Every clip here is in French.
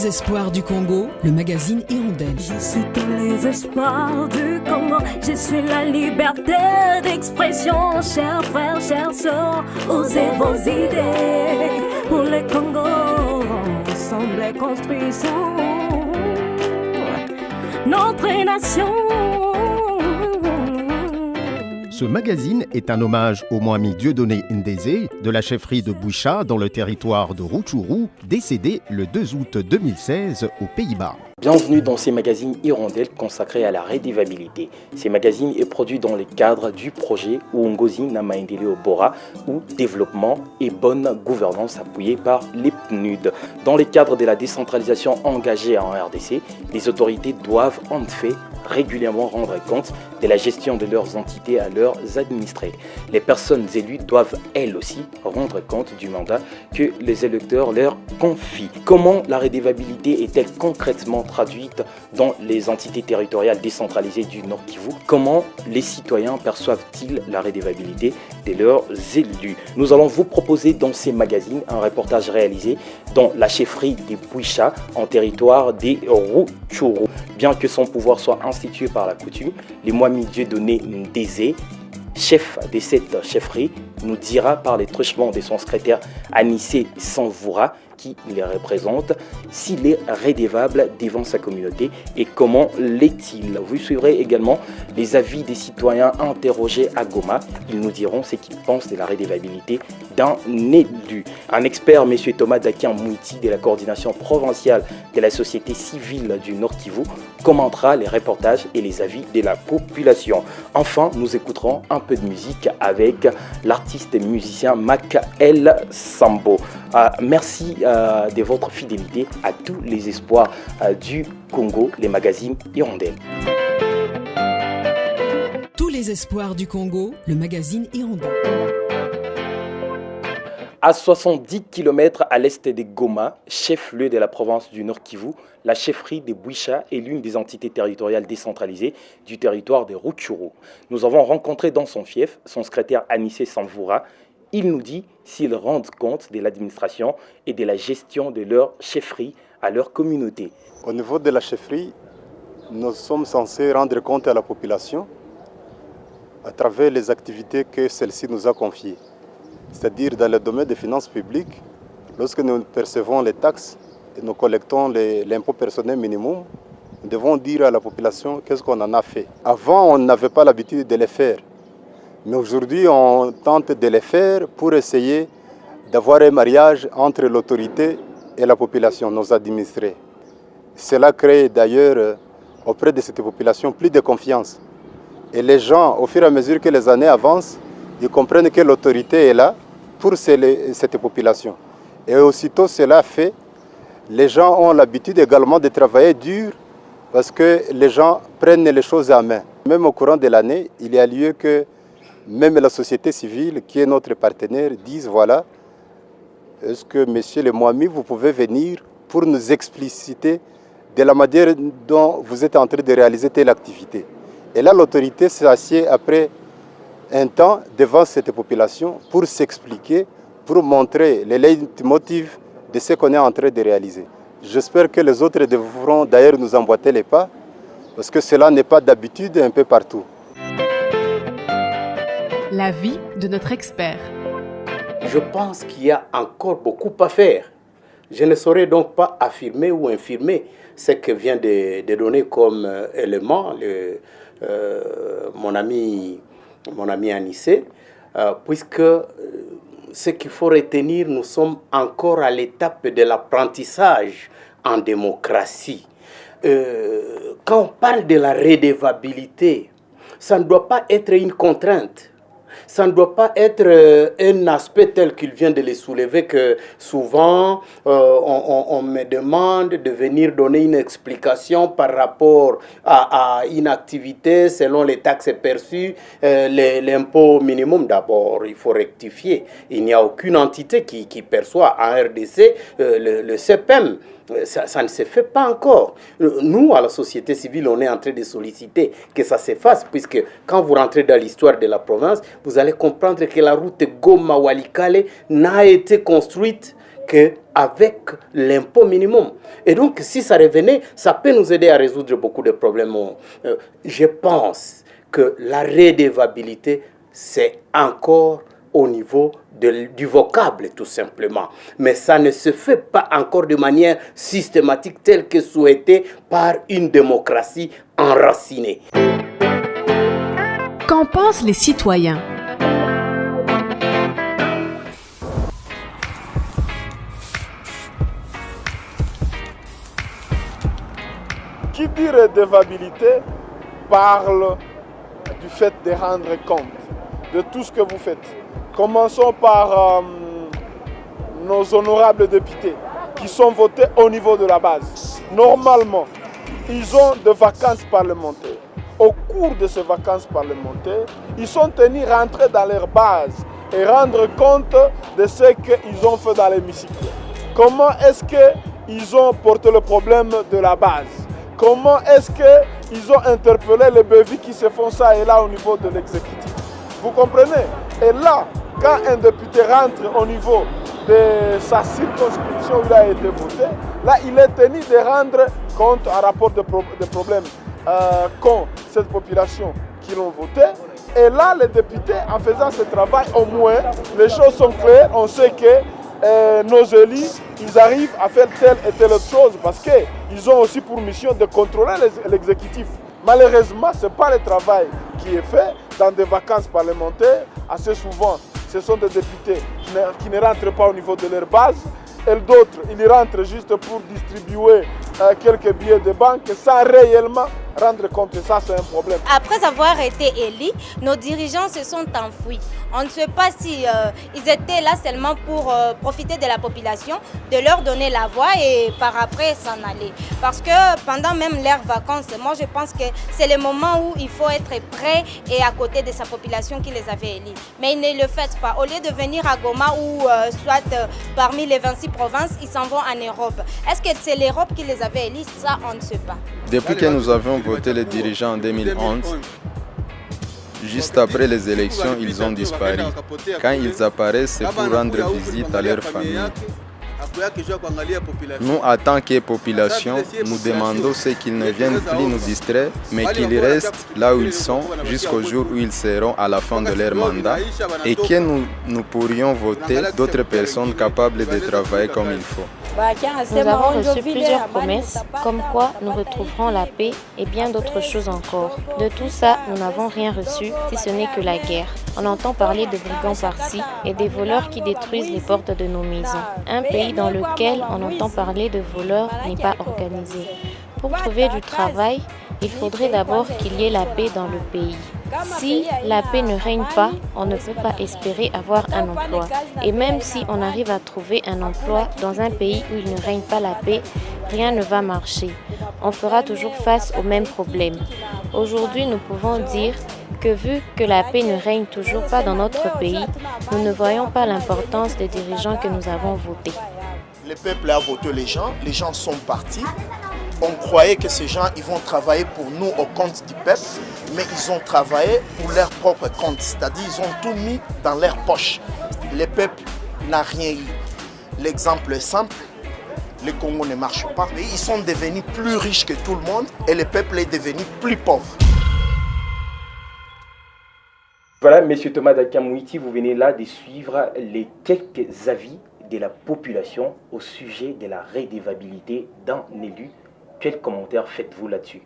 les espoirs du Congo, le magazine Hirondelle. Je suis tous les espoirs du Congo, je suis la liberté d'expression. Chers frères, chères sœurs, osez vos idées. Pour le Congo, ensemble construisons notre nation. Ce magazine est un hommage au Mwami Dieudonné Ndézé de la chefferie de Bouicha dans le territoire de Rutshuru, décédé le 2 août 2016 aux Pays-Bas. Bienvenue dans ces magazines Hirondelle consacrés à la rédévabilité. Ces magazines est produit dans le cadre du projet Uongozi na Maendeleo Bora ou Développement et Bonne Gouvernance appuyé par les PNUD. Dans le cadre de la décentralisation engagée en RDC, les autorités doivent en fait régulièrement rendre compte de la gestion de leurs entités à leurs administrés. Les personnes élues doivent elles aussi rendre compte du mandat que les électeurs leur confient. Comment la rédévabilité est-elle concrètement traduite dans les entités territoriales décentralisées du Nord Kivu? Comment les citoyens perçoivent-ils la rédévabilité de leurs élus? Nous allons vous proposer dans ces magazines un reportage réalisé dans la chefferie des Bouicha en territoire des Rutshuru. Bien que son pouvoir soit institué par la coutume, les Mwami Dieudonné Ndézé, chef de cette chefferie, nous dira par les truchements de son secrétaire Anissé Sanvoura, qui les représente, s'il est rédévable devant sa communauté et comment l'est-il. Vous suivrez également les avis des citoyens interrogés à Goma. Ils nous diront ce qu'ils pensent de la rédévabilité d'un élu. Un expert, M. Thomas Dakian Mouiti de la coordination provinciale de la société civile du Nord Kivu, commentera les reportages et les avis de la population. Enfin, nous écouterons un peu de musique avec l'artiste et musicien Makael Sambo. Merci de votre fidélité à tous les espoirs du Congo, les magazines Hirondelle. Tous les espoirs du Congo, le magazine Hirondelle. À 70 km à l'est de Goma, chef-lieu de la province du Nord Kivu, la chefferie de Bouicha est l'une des entités territoriales décentralisées du territoire de Rutshuru. Nous avons rencontré dans son fief son secrétaire Anissé Sanvoura. Il nous dit s'ils rendent compte de l'administration et de la gestion de leur chefferie à leur communauté. Au niveau de la chefferie, nous sommes censés rendre compte à la population à travers les activités que celle-ci nous a confiées. C'est-à-dire dans le domaine des finances publiques, lorsque nous percevons les taxes et nous collectons l'impôt personnel minimum, nous devons dire à la population qu'est-ce qu'on en a fait. Avant, on n'avait pas l'habitude de les faire. Mais aujourd'hui, on tente de les faire pour essayer d'avoir un mariage entre l'autorité et la population, nos administrés. Cela crée d'ailleurs auprès de cette population plus de confiance. Et les gens, au fur et à mesure que les années avancent, ils comprennent que l'autorité est là pour cette population. Et aussitôt cela fait, les gens ont l'habitude également de travailler dur parce que les gens prennent les choses en main. Même au courant de l'année, il y a lieu que même la société civile, qui est notre partenaire, dise voilà, est-ce que monsieur le Mwami, vous pouvez venir pour nous expliciter de la manière dont vous êtes en train de réaliser telle activité. Et là, l'autorité s'assied après un temps devant cette population pour s'expliquer, pour montrer les leitmotifs de ce qu'on est en train de réaliser. J'espère que les autres devront d'ailleurs nous emboîter les pas, parce que cela n'est pas d'habitude un peu partout. L'avis de notre expert. Je pense qu'il y a encore beaucoup à faire. Je ne saurais donc pas affirmer ou infirmer ce que vient de donner comme élément mon ami Anissé, puisque ce qu'il faut retenir, nous sommes encore à l'étape de l'apprentissage en démocratie. Quand on parle de la rédévabilité, ça ne doit pas être une contrainte. Ça ne doit pas être un aspect tel qu'il vient de le soulever que souvent on me demande de venir donner une explication par rapport à une activité selon les taxes perçues, l'impôt minimum. D'abord, il faut rectifier. Il n'y a aucune entité qui perçoit en RDC le CPM. Ça ne se fait pas encore. Nous, à la société civile, on est en train de solliciter que ça se fasse, puisque quand vous rentrez dans l'histoire de la province, vous allez comprendre que la route Goma-Walikale n'a été construite qu'avec l'impôt minimum. Et donc, si ça revenait, ça peut nous aider à résoudre beaucoup de problèmes. Je pense que la redevabilité, c'est encore au niveau du vocable, tout simplement. Mais ça ne se fait pas encore de manière systématique telle que souhaitée par une démocratie enracinée. Qu'en pensent les citoyens? Qui dit redevabilité parle du fait de rendre compte de tout ce que vous faites. Commençons par nos honorables députés qui sont votés au niveau de la base. Normalement, ils ont des vacances parlementaires. Au cours de ces vacances parlementaires, ils sont tenus rentrer dans leur base et rendre compte de ce qu'ils ont fait dans l'hémicycle. Comment est-ce qu'ils ont porté le problème de la base? Comment est-ce qu'ils ont interpellé les bévis qui se font ça et là au niveau de l'exécutif? Vous comprenez? Et là, quand un député rentre au niveau de sa circonscription où il a été voté, là, il est tenu de rendre compte en rapport de problèmes qu'ont cette population qui l'ont voté. Et là, les députés, en faisant ce travail, au moins, les choses sont claires. On sait que nos élus, ils arrivent à faire telle et telle autre chose parce qu'ils ont aussi pour mission de contrôler l'exécutif. Malheureusement, ce n'est pas le travail qui est fait dans des vacances parlementaires. Assez souvent, ce sont des députés qui ne rentrent pas au niveau de leur base. Et d'autres, ils rentrent juste pour distribuer quelques billets de banque sans réellement rendre compte. Et ça, c'est un problème. Après avoir été élus, nos dirigeants se sont enfouis. On ne sait pas si ils étaient là seulement pour profiter de la population, de leur donner la voix et par après s'en aller. Parce que pendant même leurs vacances, moi je pense que c'est le moment où il faut être prêt et à côté de sa population qui les avait élus. Mais ils ne le font pas. Au lieu de venir à Goma ou soit parmi les 26 provinces, ils s'en vont en Europe. Est-ce que c'est l'Europe qui les avait élus? Ça, on ne sait pas. Depuis que nous avons voté les dirigeants en 2011, juste après les élections, ils ont disparu. Quand ils apparaissent, c'est pour rendre visite à leur famille. Nous, en tant que population, nous demandons qu'ils ne viennent plus nous distraire, mais qu'ils restent là où ils sont jusqu'au jour où ils seront à la fin de leur mandat et que nous pourrions voter d'autres personnes capables de travailler comme il faut. Nous avons reçu plusieurs promesses, comme quoi nous retrouverons la paix et bien d'autres choses encore. De tout ça, nous n'avons rien reçu, si ce n'est que la guerre. On entend parler de brigands par-ci et des voleurs qui détruisent les portes de nos maisons. Un pays dans lequel on entend parler de voleurs n'est pas organisé. Pour trouver du travail, il faudrait d'abord qu'il y ait la paix dans le pays. Si la paix ne règne pas, on ne peut pas espérer avoir un emploi. Et même si on arrive à trouver un emploi dans un pays où il ne règne pas la paix, rien ne va marcher. On fera toujours face aux mêmes problèmes. Aujourd'hui, nous pouvons dire que vu que la paix ne règne toujours pas dans notre pays, nous ne voyons pas l'importance des dirigeants que nous avons votés. Le peuple a voté les gens sont partis. On croyait que ces gens ils vont travailler pour nous au compte du peuple, mais ils ont travaillé pour leur propre compte, c'est-à-dire ils ont tout mis dans leur poche. Le peuple n'a rien eu. L'exemple est simple, le Congo ne marche pas, mais ils sont devenus plus riches que tout le monde et le peuple est devenu plus pauvre. Voilà, M. Thomas Dakamouiti, vous venez là de suivre les quelques avis de la population au sujet de la redevabilité d'un élu. Quel commentaire faites-vous là-dessus?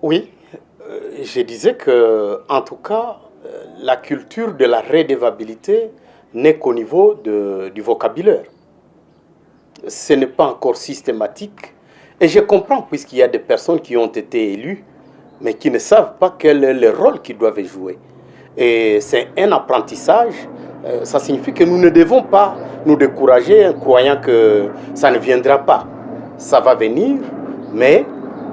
Oui, je disais que, en tout cas, la culture de la redevabilité n'est qu'au niveau du vocabulaire. Ce n'est pas encore systématique. Et je comprends, puisqu'il y a des personnes qui ont été élues, mais qui ne savent pas quel est le rôle qu'ils doivent jouer. Et c'est un apprentissage. Ça signifie que nous ne devons pas nous décourager en croyant que ça ne viendra pas. Ça va venir, mais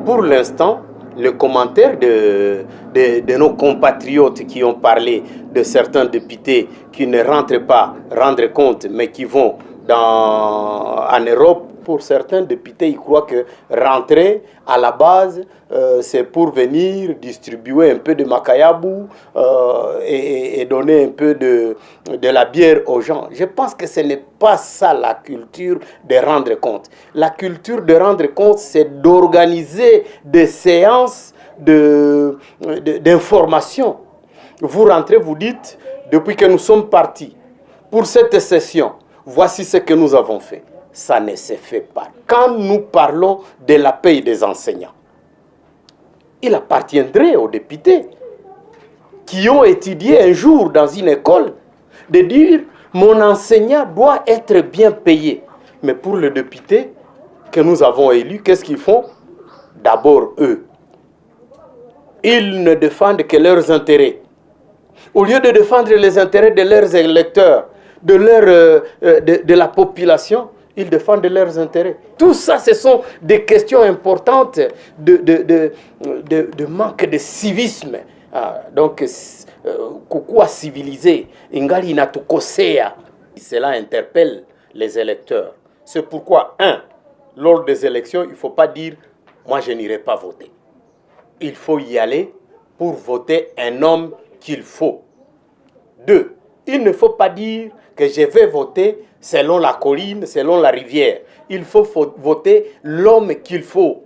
pour l'instant, le commentaire de nos compatriotes qui ont parlé de certains députés qui ne rentrent pas rendre compte, mais qui vont en Europe pour certains députés, ils croient que rentrer à la base, c'est pour venir distribuer un peu de makayabou et donner un peu de la bière aux gens. Je pense que ce n'est pas ça la culture de rendre compte. La culture de rendre compte, c'est d'organiser des séances d'information. Vous rentrez, vous dites, depuis que nous sommes partis pour cette session, voici ce que nous avons fait. Ça ne se fait pas. Quand nous parlons de la paye des enseignants, il appartiendrait aux députés qui ont étudié un jour dans une école de dire « mon enseignant doit être bien payé ». Mais pour les députés que nous avons élus, qu'est-ce qu'ils font? D'abord, eux, ils ne défendent que leurs intérêts. Au lieu de défendre les intérêts de leurs électeurs, de la population, ils défendent leurs intérêts. Tout ça, ce sont des questions importantes de manque de civisme. Donc, kukuwa civilisé, ingali inatukosea. Cela interpelle les électeurs. C'est pourquoi, lors des élections, il ne faut pas dire « moi, je n'irai pas voter ». Il faut y aller pour voter un homme qu'il faut. 2, il ne faut pas dire que je vais voter selon la colline, selon la rivière. Il faut voter l'homme qu'il faut.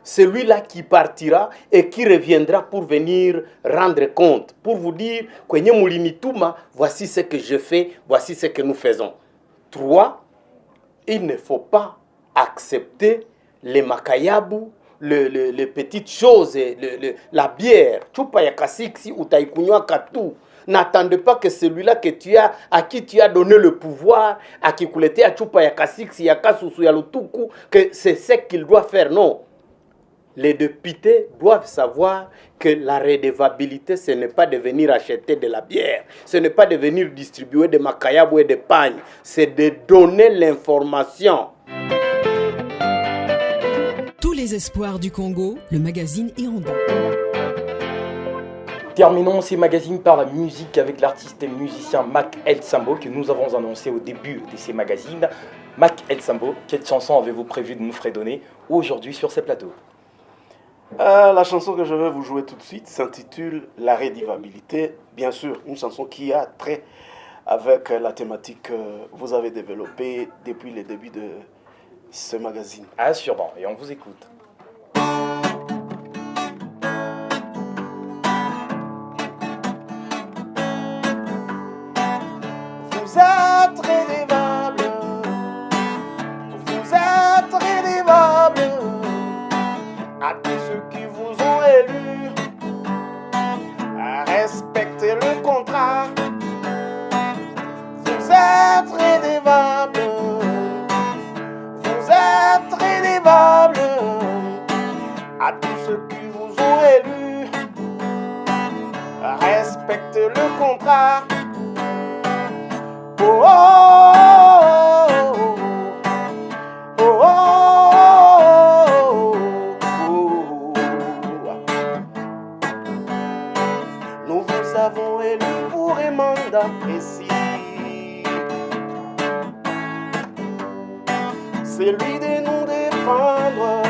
Celui-là qui partira et qui reviendra pour venir rendre compte, pour vous dire, voici ce que je fais, voici ce que nous faisons. 3, il ne faut pas accepter les makayabou, les petites choses, la bière. N'attendez pas que celui-là à qui tu as donné le pouvoir, à qui que c'est ce qu'il doit faire. Non. Les députés doivent savoir que la redevabilité, ce n'est pas de venir acheter de la bière, ce n'est pas de venir distribuer des makayabou et des pagnes, c'est de donner l'information. Tous les espoirs du Congo, le magazine Irondé. Terminons ces magazines par la musique avec l'artiste et musicien Mac El Sambo que nous avons annoncé au début de ces magazines. Mac El Sambo, quelle chanson avez-vous prévu de nous fredonner aujourd'hui sur ces plateaux? La chanson que je vais vous jouer tout de suite s'intitule La redevabilité. Bien sûr, une chanson qui a trait avec la thématique que vous avez développée depuis le début de ce magazine. Assurément, et on vous écoute. Vous êtes redevable, vous êtes redevable à tous ceux qui vous ont élu, à respecter le contrat. Vous êtes redevable, vous êtes redevable à tous ceux qui vous ont élu, à respecter le contrat. Oh, oh, oh, oh, oh, oh. Nous vous avons élu pour un mandat précis, celui de nous défendre,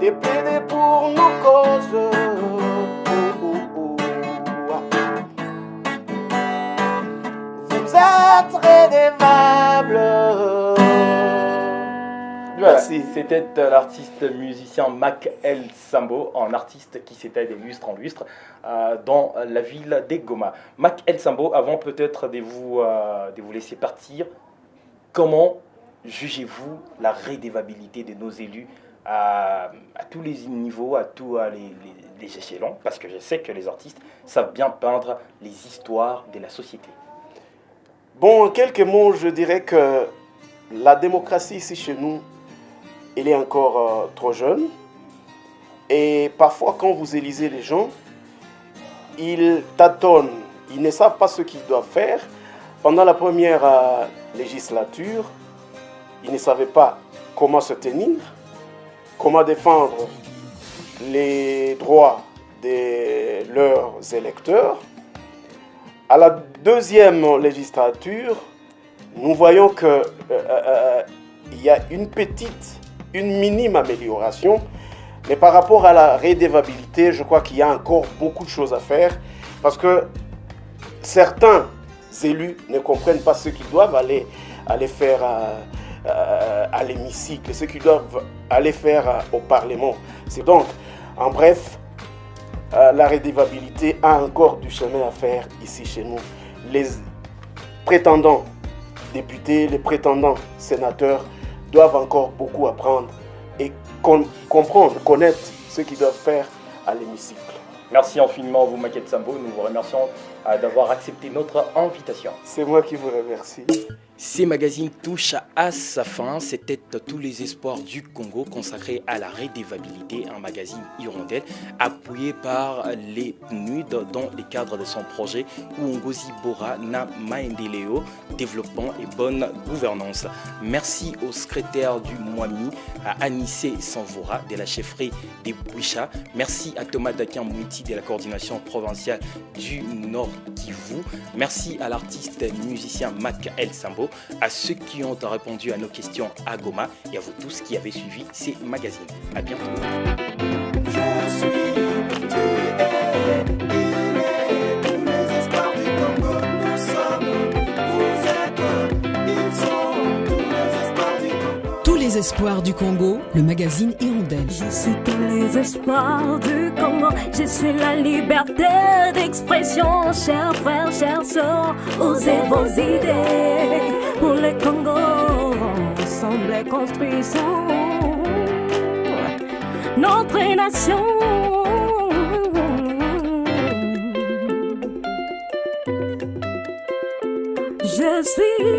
de plaider pour nos causes. Redevable. Voilà, c'était l'artiste musicien Mac El Sambo, un artiste qui s'était de lustre en lustre dans la ville de Goma. Mac El Sambo, avant peut-être de vous laisser partir, comment jugez-vous la redevabilité de nos élus à tous les niveaux, à tous les échelons? Parce que je sais que les artistes savent bien peindre les histoires de la société. Bon, en quelques mots, je dirais que la démocratie ici chez nous, elle est encore trop jeune. Et parfois, quand vous élisez les gens, ils tâtonnent, ils ne savent pas ce qu'ils doivent faire. Pendant la première législature, ils ne savaient pas comment se tenir, comment défendre les droits de leurs électeurs. À la deuxième législature, nous voyons que il y a une minime amélioration. Mais par rapport à la redevabilité, je crois qu'il y a encore beaucoup de choses à faire parce que certains élus ne comprennent pas ce qu'ils doivent aller faire à l'hémicycle, ce qu'ils doivent aller faire au Parlement. C'est donc, en bref, la redevabilité a encore du chemin à faire ici chez nous. Les prétendants députés, les prétendants sénateurs doivent encore beaucoup apprendre et comprendre, connaître ce qu'ils doivent faire à l'hémicycle. Merci infiniment, vous Maquette Sambo. Nous vous remercions d'avoir accepté notre invitation. C'est moi qui vous remercie. Ces magazines touchent à sa fin. C'était tous les espoirs du Congo consacré à la redevabilité, un magazine Hirondelle appuyé par les PNUD dans le cadre de son projet Uongozi Bora na Maendeleo, développement et bonne gouvernance. Merci au secrétaire du Mwami, à Anissé Sanvora de la chefferie des Boucha. Merci à Thomas Dakin Mouti de la coordination provinciale du Nord Kivu. Merci à l'artiste musicien Makael Sambo, à ceux qui ont répondu à nos questions à Goma et à vous tous qui avez suivi ces magazines. À bientôt. Tous les espoirs du Congo, le magazine Hirondelle. Je suis tous les espoirs du Congo. Je suis la liberté d'expression. Chers frères, chères sœurs, osez vos idées. Pour le Congo, ensemble construisons notre nation. Je suis